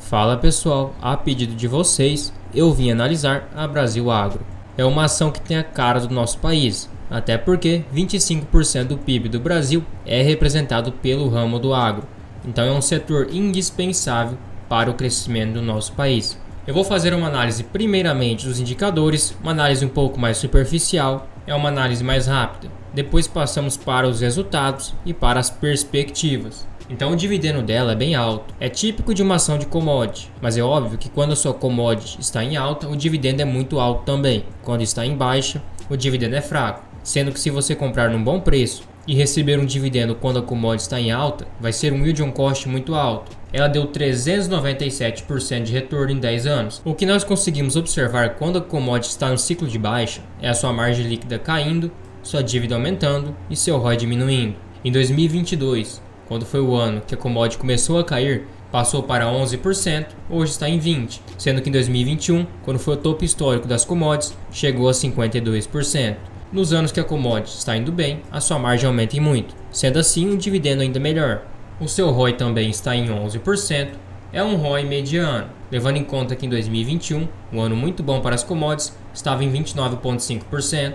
Fala pessoal, a pedido de vocês, eu vim analisar a Brasil Agro. É uma ação que tem a cara do nosso país, até porque 25% do PIB do Brasil é representado pelo ramo do agro. Então é um setor indispensável para o crescimento do nosso país. Eu vou fazer uma análise primeiramente dos indicadores, uma análise um pouco mais superficial, é uma análise mais rápida. Depois passamos para os resultados e para as perspectivas. Então o dividendo dela é bem alto, é típico de uma ação de commodity, mas é óbvio que quando a sua commodity está em alta, o dividendo é muito alto também. Quando está em baixa, o dividendo é fraco, sendo que se você comprar num bom preço e receber um dividendo quando a commodity está em alta, vai ser um yield on cost muito alto. Ela deu 397% de retorno em 10 anos. O que nós conseguimos observar quando a commodity está no ciclo de baixa é a sua margem líquida caindo, sua dívida aumentando e seu ROI diminuindo. Em 2022, quando foi o ano que a commodity começou a cair, passou para 11%, hoje está em 20%, sendo que em 2021, quando foi o topo histórico das commodities, chegou a 52%. Nos anos que a commodity está indo bem, a sua margem aumenta em muito, sendo assim um dividendo ainda melhor. O seu ROI também está em 11%, é um ROI mediano, levando em conta que em 2021, um ano muito bom para as commodities, estava em 29,5%,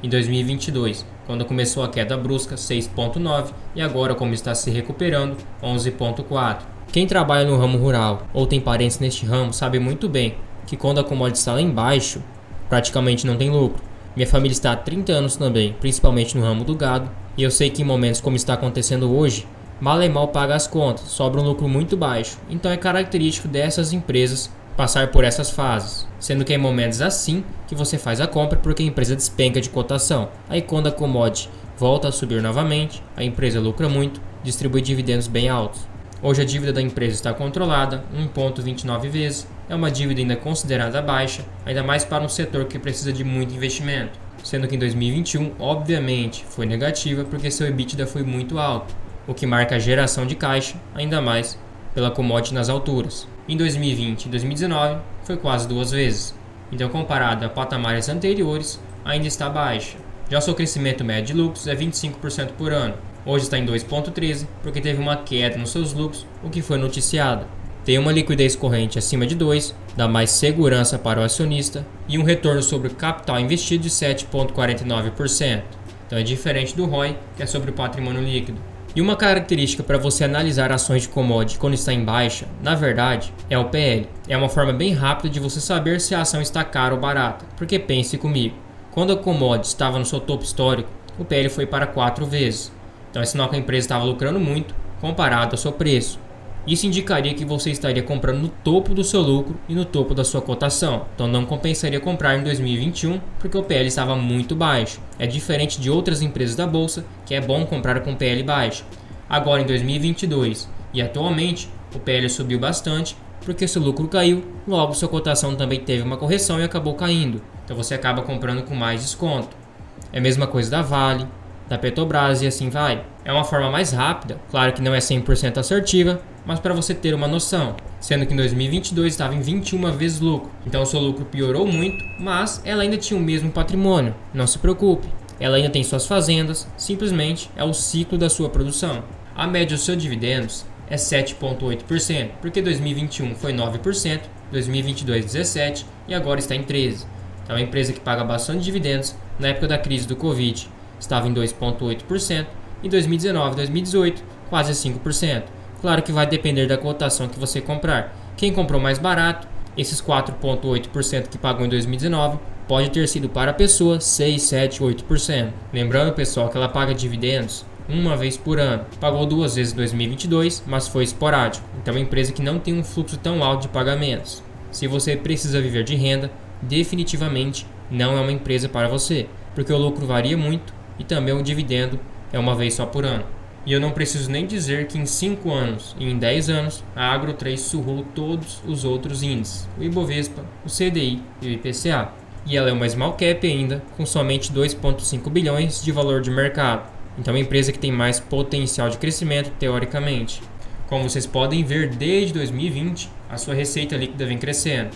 em 2022, quando começou a queda brusca, 6,9%, e agora, como está se recuperando, 11,4%. Quem trabalha no ramo rural ou tem parentes neste ramo sabe muito bem que quando a commodity está lá embaixo, praticamente não tem lucro. Minha família está há 30 anos também, principalmente no ramo do gado, e eu sei que em momentos como está acontecendo hoje, mal e mal paga as contas, sobra um lucro muito baixo. Então é característico dessas empresas passar por essas fases, sendo que é em momentos assim que você faz a compra porque a empresa despenca de cotação. Aí quando a commodity volta a subir novamente, a empresa lucra muito, distribui dividendos bem altos. Hoje a dívida da empresa está controlada, 1,29 vezes, é uma dívida ainda considerada baixa, ainda mais para um setor que precisa de muito investimento, sendo que em 2021 obviamente foi negativa porque seu EBITDA foi muito alto, o que marca a geração de caixa, ainda mais pela commodity nas alturas. Em 2020 e 2019 foi quase 2 vezes, então comparado a patamares anteriores ainda está baixa. Já seu crescimento médio de lucros é 25% por ano, hoje está em 2,13 porque teve uma queda nos seus lucros, o que foi noticiado. Tem uma liquidez corrente acima de 2, dá mais segurança para o acionista e um retorno sobre o capital investido de 7,49%. Então é diferente do ROI, que é sobre o patrimônio líquido. E uma característica para você analisar ações de commodity quando está em baixa, na verdade, é o PL. É uma forma bem rápida de você saber se a ação está cara ou barata, porque pense comigo, quando a commodity estava no seu topo histórico, o PL foi para 4 vezes. Então é sinal que a empresa estava lucrando muito comparado ao seu preço. Isso indicaria que você estaria comprando no topo do seu lucro e no topo da sua cotação. Então não compensaria comprar em 2021 porque o PL estava muito baixo. É diferente de outras empresas da bolsa que é bom comprar com PL baixo. Agora em 2022 e atualmente o PL subiu bastante porque seu lucro caiu, logo sua cotação também teve uma correção e acabou caindo. Então você acaba comprando com mais desconto. É a mesma coisa da Vale, da Petrobras e assim vai. É uma forma mais rápida, claro que não é 100% assertiva, mas para você ter uma noção, sendo que em 2022 estava em 21 vezes lucro. Então o seu lucro piorou muito, mas ela ainda tinha o mesmo patrimônio. Não se preocupe, ela ainda tem suas fazendas, simplesmente é o ciclo da sua produção. A média dos seus dividendos é 7,8%, porque 2021 foi 9%, 2022 17% e agora está em 13%. Então é uma empresa que paga bastante dividendos. Na época da crise do Covid estava em 2,8%, e 2019 e 2018 quase 5%. Claro que vai depender da cotação que você comprar. Quem comprou mais barato, esses 4,8% que pagou em 2019, pode ter sido para a pessoa 6, 7, 8%. Lembrando, pessoal, que ela paga dividendos uma vez por ano. Pagou 2 vezes em 2022, mas foi esporádico. Então é uma empresa que não tem um fluxo tão alto de pagamentos. Se você precisa viver de renda, definitivamente não é uma empresa para você, porque o lucro varia muito e também o dividendo é uma vez só por ano. E eu não preciso nem dizer que em 5 anos e em 10 anos, a Agro3 surrou todos os outros índices, o Ibovespa, o CDI e o IPCA. E ela é uma small cap ainda, com somente 2,5 bilhões de valor de mercado. Então é uma empresa que tem mais potencial de crescimento teoricamente. Como vocês podem ver, desde 2020, a sua receita líquida vem crescendo.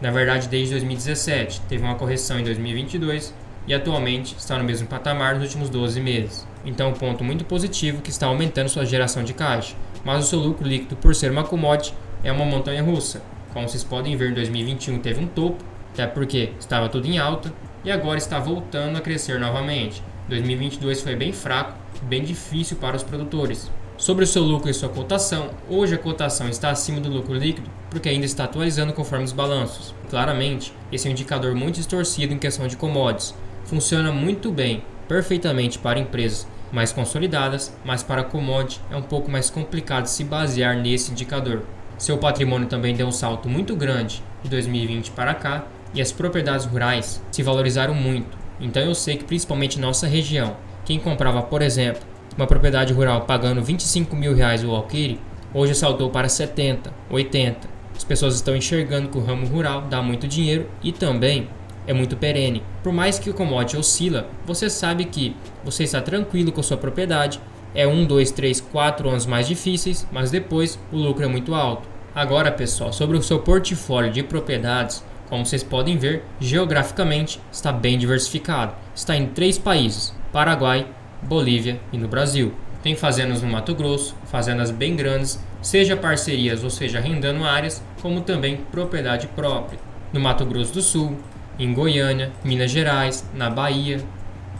Na verdade, desde 2017, teve uma correção em 2022 e atualmente está no mesmo patamar nos últimos 12 meses. Então, um ponto muito positivo que está aumentando sua geração de caixa, mas o seu lucro líquido, por ser uma commodity, é uma montanha russa. Como vocês podem ver, em 2021 teve um topo, até porque estava tudo em alta, e agora está voltando a crescer novamente. 2022 foi bem fraco, bem difícil para os produtores. Sobre o seu lucro e sua cotação, hoje a cotação está acima do lucro líquido, porque ainda está atualizando conforme os balanços. Claramente, esse é um indicador muito distorcido em questão de commodities. Funciona muito bem, perfeitamente para empresas mais consolidadas, mas para commodity é um pouco mais complicado se basear nesse indicador. Seu patrimônio também deu um salto muito grande de 2020 para cá e as propriedades rurais se valorizaram muito. Então eu sei que principalmente em nossa região, quem comprava, por exemplo, uma propriedade rural pagando R$25 mil o alqueire, hoje saltou para 70, 80. As pessoas estão enxergando que o ramo rural dá muito dinheiro e também é muito perene. Por mais que o commodity oscila, você sabe que você está tranquilo com a sua propriedade. É 1, 2, 3, 4 anos mais difíceis, mas depois o lucro é muito alto. Agora, pessoal, sobre o seu portfólio de propriedades, como vocês podem ver, geograficamente está bem diversificado. Está em 3 países: Paraguai, Bolívia e no Brasil. Tem fazendas no Mato Grosso, fazendas bem grandes, seja parcerias ou seja arrendando áreas, como também propriedade própria. No Mato Grosso do Sul, em Goiânia, Minas Gerais, na Bahia,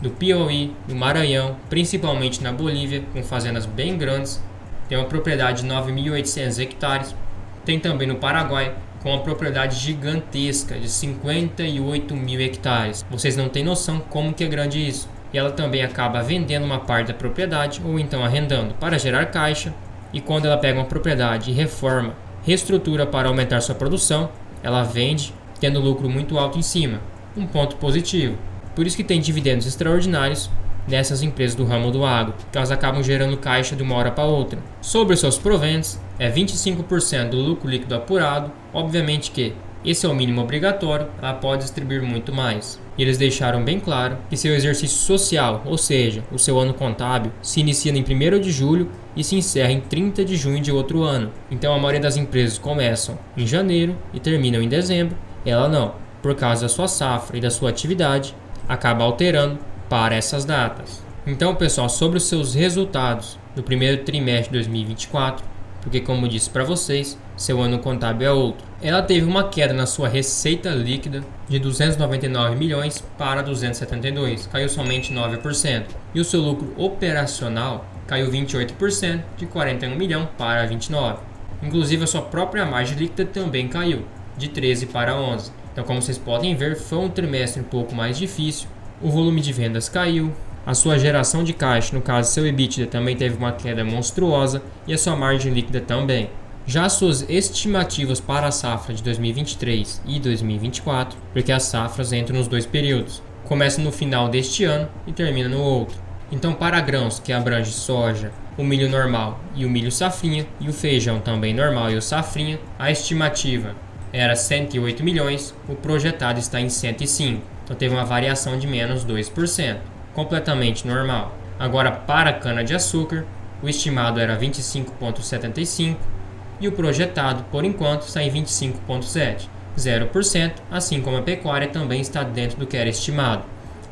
no Piauí, no Maranhão, principalmente na Bolívia, com fazendas bem grandes. Tem uma propriedade de 9.800 hectares. Tem também no Paraguai, com uma propriedade gigantesca de 58 mil hectares. Vocês não têm noção como que é grande isso. E ela também acaba vendendo uma parte da propriedade ou então arrendando para gerar caixa. E quando ela pega uma propriedade e reforma, reestrutura para aumentar sua produção, ela vende tendo lucro muito alto em cima. Um ponto positivo. Por isso que tem dividendos extraordinários nessas empresas do ramo do agro, que elas acabam gerando caixa de uma hora para outra. Sobre os seus proventos, é 25% do lucro líquido apurado. Obviamente que esse é o mínimo obrigatório, ela pode distribuir muito mais. E eles deixaram bem claro que seu exercício social, ou seja, o seu ano contábil, se inicia em 1º de julho e se encerra em 30 de junho de outro ano. Então a maioria das empresas começam em janeiro e terminam em dezembro. Ela não, por causa da sua safra e da sua atividade, acaba alterando para essas datas. Então, pessoal, sobre os seus resultados do primeiro trimestre de 2024, porque como eu disse para vocês, seu ano contábil é outro. Ela teve uma queda na sua receita líquida de 299 milhões para 272, caiu somente 9%. E o seu lucro operacional caiu 28%, de 41 milhões para 29. Inclusive a sua própria margem líquida também caiu, de 13 para 11. Então, como vocês podem ver, foi um trimestre um pouco mais difícil. O volume de vendas caiu, a sua geração de caixa, no caso seu EBITDA, também teve uma queda monstruosa e a sua margem líquida também. Já as suas estimativas para a safra de 2023 e 2024, porque as safras entram nos 2 períodos, começa no final deste ano e termina no outro. Então, para grãos que abrange soja, o milho normal e o milho safrinha, e o feijão também normal e o safrinha, a estimativa era 108 milhões, o projetado está em 105, então teve uma variação de menos 2%, completamente normal. Agora, para a cana-de-açúcar, o estimado era 25,75 e o projetado, por enquanto, está em 25,7, 0%, assim como a pecuária também está dentro do que era estimado.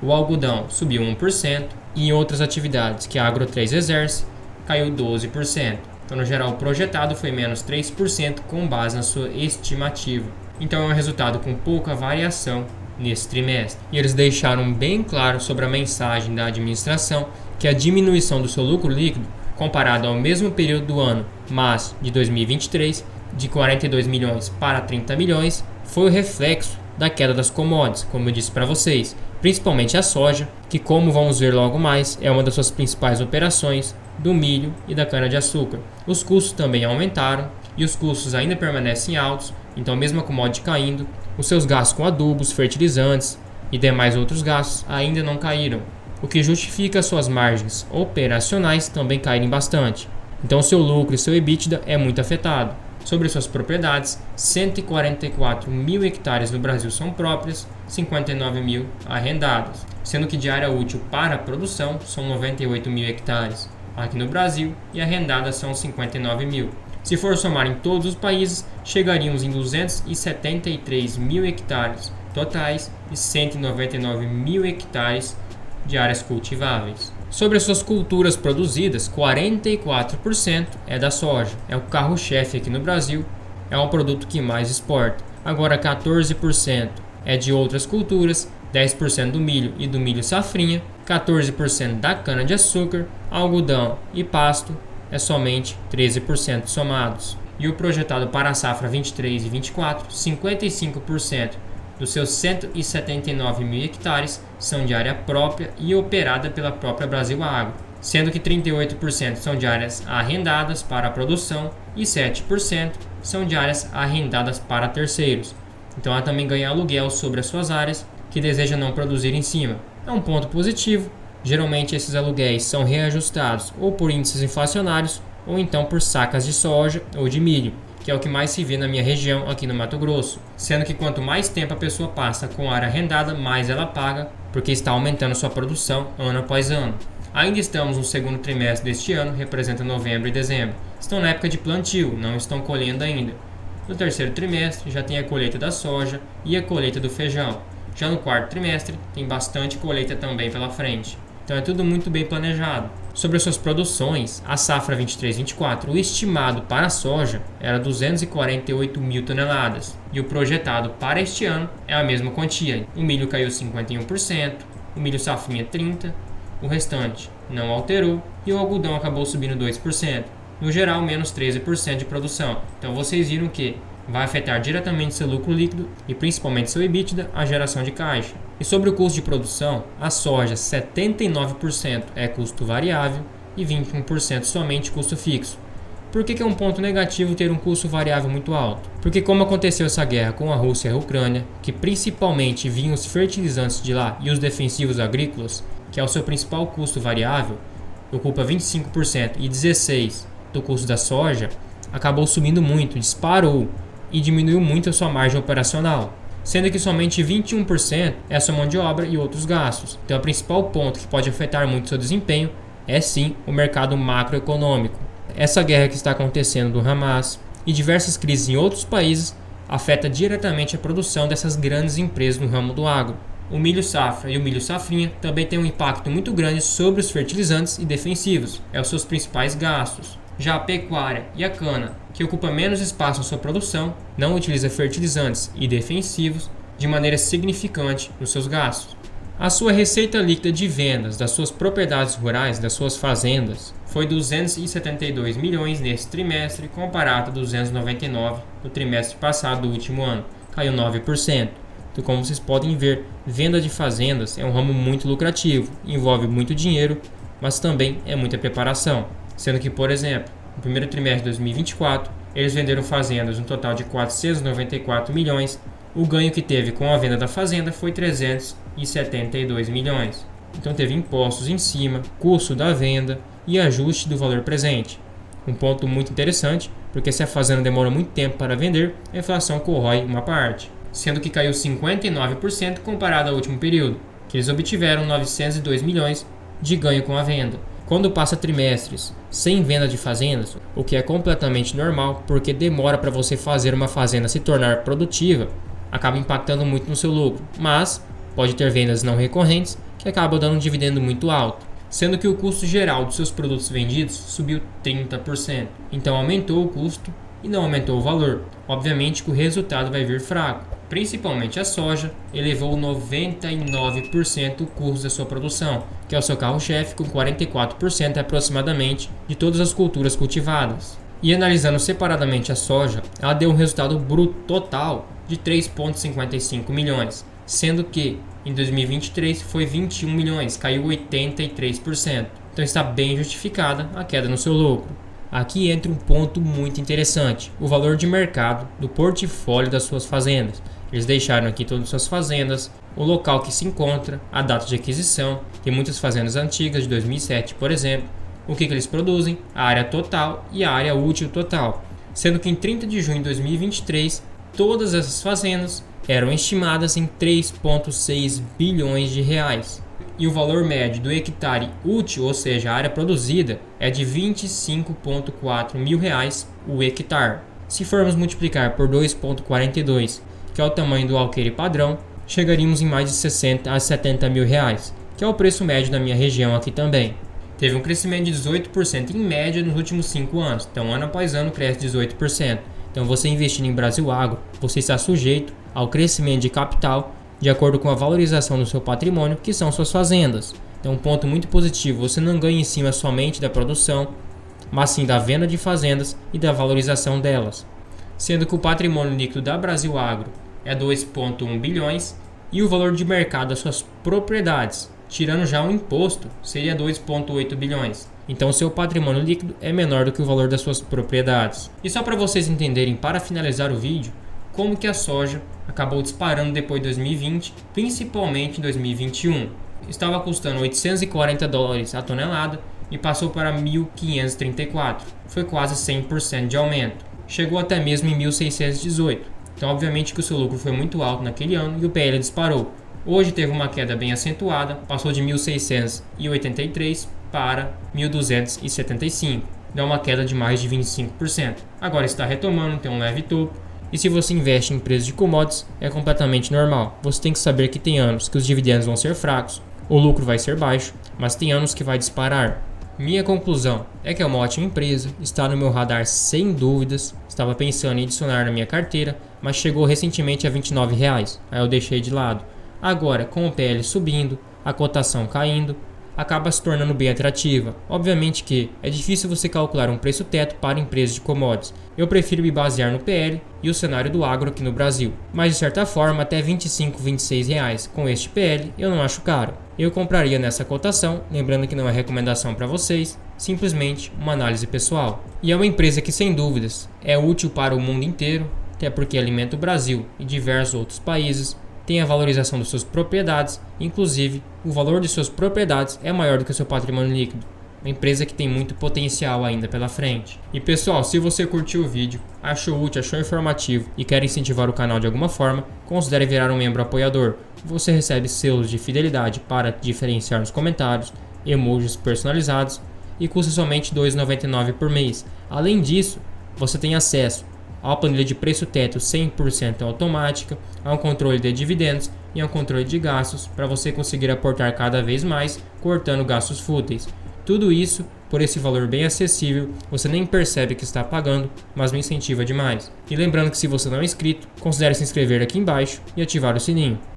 O algodão subiu 1% e em outras atividades que a Agro 3 exerce, caiu 12%. Então, no geral, o projetado foi menos 3% com base na sua estimativa. Então, é um resultado com pouca variação nesse trimestre. E eles deixaram bem claro sobre a mensagem da administração que a diminuição do seu lucro líquido, comparado ao mesmo período do ano, mas de 2023, de 42 milhões para 30 milhões, foi o reflexo da queda das commodities, como eu disse para vocês, principalmente a soja, que, como vamos ver logo mais, é uma das suas principais operações, do milho e da cana-de-açúcar. Os custos também aumentaram e os custos ainda permanecem altos, então mesmo a commodity caindo, os seus gastos com adubos, fertilizantes e demais outros gastos ainda não caíram, o que justifica suas margens operacionais também caírem bastante. Então seu lucro e seu EBITDA é muito afetado. Sobre suas propriedades, 144 mil hectares no Brasil são próprias, 59 mil arrendadas, sendo que de área útil para a produção são 98 mil hectares aqui no Brasil e arrendadas são 59 mil. Se for somar em todos os países, chegaríamos em 273 mil hectares totais e 199 mil hectares de áreas cultiváveis. Sobre as suas culturas produzidas, 44% é da soja, é o carro-chefe aqui no Brasil, é o produto que mais exporta. Agora 14% é de outras culturas, 10% do milho e do milho safrinha, 14% da cana-de-açúcar, algodão e pasto é somente 13% somados. E o projetado para a safra 23 e 24, 55% dos seus 179 mil hectares são de área própria e operada pela própria Brasil Agro, sendo que 38% são de áreas arrendadas para a produção e 7% são de áreas arrendadas para terceiros. Então ela também ganha aluguel sobre as suas áreas que deseja não produzir em cima. É um ponto positivo. Geralmente esses aluguéis são reajustados ou por índices inflacionários ou então por sacas de soja ou de milho, que é o que mais se vê na minha região aqui no Mato Grosso. Sendo que quanto mais tempo a pessoa passa com área arrendada, mais ela paga, porque está aumentando sua produção ano após ano. Ainda estamos no segundo trimestre deste ano, representa novembro e dezembro. Estão na época de plantio, não estão colhendo ainda. No terceiro trimestre já tem a colheita da soja e a colheita do feijão. Já no quarto trimestre tem bastante colheita também pela frente. Então é tudo muito bem planejado. Sobre as suas produções, a safra 23-24, o estimado para a soja era 248 mil toneladas e o projetado para este ano é a mesma quantia. O milho caiu 51%, o milho safrinha 30%, o restante não alterou e o algodão acabou subindo 2%. No geral, menos 13% de produção. Então vocês viram que vai afetar diretamente seu lucro líquido e principalmente seu EBITDA, a geração de caixa. E sobre o custo de produção, a soja 79% é custo variável e 21% somente custo fixo. Por que é um ponto negativo ter um custo variável muito alto? Porque como aconteceu essa guerra com a Rússia e a Ucrânia, que principalmente vinham os fertilizantes de lá e os defensivos agrícolas, que é o seu principal custo variável, ocupa 25% e 16% do custo da soja, acabou subindo muito, disparou e diminuiu muito a sua margem operacional, sendo que somente 21% é a sua mão de obra e outros gastos. Então o principal ponto que pode afetar muito seu desempenho é sim o mercado macroeconômico. Essa guerra que está acontecendo do Hamas e diversas crises em outros países afeta diretamente a produção dessas grandes empresas no ramo do agro. O milho safra e o milho safrinha também têm um impacto muito grande sobre os fertilizantes e defensivos, é os seus principais gastos. Já a pecuária e a cana, que ocupa menos espaço na sua produção, não utiliza fertilizantes e defensivos de maneira significante nos seus gastos. A sua receita líquida de vendas das suas propriedades rurais, das suas fazendas, foi 272 milhões nesse trimestre, comparado a 299 no trimestre passado do último ano, caiu 9%. Então, como vocês podem ver, venda de fazendas é um ramo muito lucrativo, envolve muito dinheiro, mas também é muita preparação. Sendo que, por exemplo, no primeiro trimestre de 2024, eles venderam fazendas no total de 494 milhões. O ganho que teve com a venda da fazenda foi 372 milhões. Então teve impostos em cima, custo da venda e ajuste do valor presente. Um ponto muito interessante, porque se a fazenda demora muito tempo para vender, a inflação corrói uma parte. Sendo que caiu 59% comparado ao último período, que eles obtiveram 902 milhões de ganho com a venda. Quando passa trimestres sem venda de fazendas, o que é completamente normal, porque demora para você fazer uma fazenda se tornar produtiva, acaba impactando muito no seu lucro, mas pode ter vendas não recorrentes que acabam dando um dividendo muito alto, sendo que o custo geral dos seus produtos vendidos subiu 30%. Então aumentou o custo e não aumentou o valor. Obviamente que o resultado vai vir fraco. Principalmente a soja, elevou 99% o custo da sua produção, que é o seu carro-chefe, com 44% aproximadamente de todas as culturas cultivadas. E analisando separadamente a soja, ela deu um resultado bruto total de 3,55 milhões, sendo que em 2023 foi 21 milhões, caiu 83%. Então está bem justificada a queda no seu lucro. Aqui entra um ponto muito interessante, o valor de mercado do portfólio das suas fazendas. Eles deixaram aqui todas as suas fazendas, o local que se encontra, a data de aquisição, tem muitas fazendas antigas de 2007, por exemplo, o que eles produzem, a área total e a área útil total. Sendo que em 30 de junho de 2023, todas essas fazendas eram estimadas em 3,6 bilhões de reais. E o valor médio do hectare útil, ou seja, a área produzida, é de R$ 25,4 mil reais o hectare. Se formos multiplicar por 2,42, que é o tamanho do alqueire padrão, chegaríamos em mais de 60 a 70 mil reais, que é o preço médio da minha região aqui também. Teve um crescimento de 18% em média nos últimos 5 anos, então ano após ano cresce 18%. Então você investindo em Brasil Agro, você está sujeito ao crescimento de capital de acordo com a valorização do seu patrimônio, que são suas fazendas. Então um ponto muito positivo, você não ganha em cima somente da produção, mas sim da venda de fazendas e da valorização delas. Sendo que o patrimônio líquido da Brasil Agro é 2,1 bilhões e o valor de mercado das suas propriedades, tirando já o imposto, seria 2,8 bilhões. Então seu patrimônio líquido é menor do que o valor das suas propriedades. E só para vocês entenderem, para finalizar o vídeo, como que a soja acabou disparando depois de 2020, principalmente em 2021. Estava custando $840 a tonelada e passou para 1.534. Foi quase 100% de aumento. Chegou até mesmo em 1.618. Então obviamente que o seu lucro foi muito alto naquele ano e o PL disparou. Hoje teve uma queda bem acentuada, passou de 1.683 para 1.275. Dá uma queda de mais de 25%. Agora está retomando, tem um leve topo. E se você investe em empresas de commodities, é completamente normal. Você tem que saber que tem anos que os dividendos vão ser fracos, o lucro vai ser baixo, mas tem anos que vai disparar. Minha conclusão é que é uma ótima empresa, está no meu radar sem dúvidas, estava pensando em adicionar na minha carteira, mas chegou recentemente a R$29, aí eu deixei de lado. Agora, com o PL subindo, a cotação caindo, acaba se tornando bem atrativa. Obviamente que é difícil você calcular um preço teto para empresas de commodities. Eu prefiro me basear no PL e o cenário do agro aqui no Brasil. Mas de certa forma, até R$25, R$26 com este PL eu não acho caro. Eu compraria nessa cotação, lembrando que não é recomendação para vocês, simplesmente uma análise pessoal. E é uma empresa que sem dúvidas é útil para o mundo inteiro, até porque alimenta o Brasil e diversos outros países. Tem a valorização das suas propriedades, inclusive o valor de suas propriedades é maior do que o seu patrimônio líquido. Uma empresa que tem muito potencial ainda pela frente. E pessoal, se você curtiu o vídeo, achou útil, achou informativo e quer incentivar o canal de alguma forma, considere virar um membro apoiador. Você recebe selos de fidelidade para diferenciar nos comentários, emojis personalizados e custa somente R$ 2,99 por mês. Além disso, você tem acesso a uma planilha de preço teto 100% automática, a um controle de dividendos e a um controle de gastos para você conseguir aportar cada vez mais, cortando gastos fúteis. Tudo isso por esse valor bem acessível, você nem percebe que está pagando, mas me incentiva demais. E lembrando que se você não é inscrito, considere se inscrever aqui embaixo e ativar o sininho.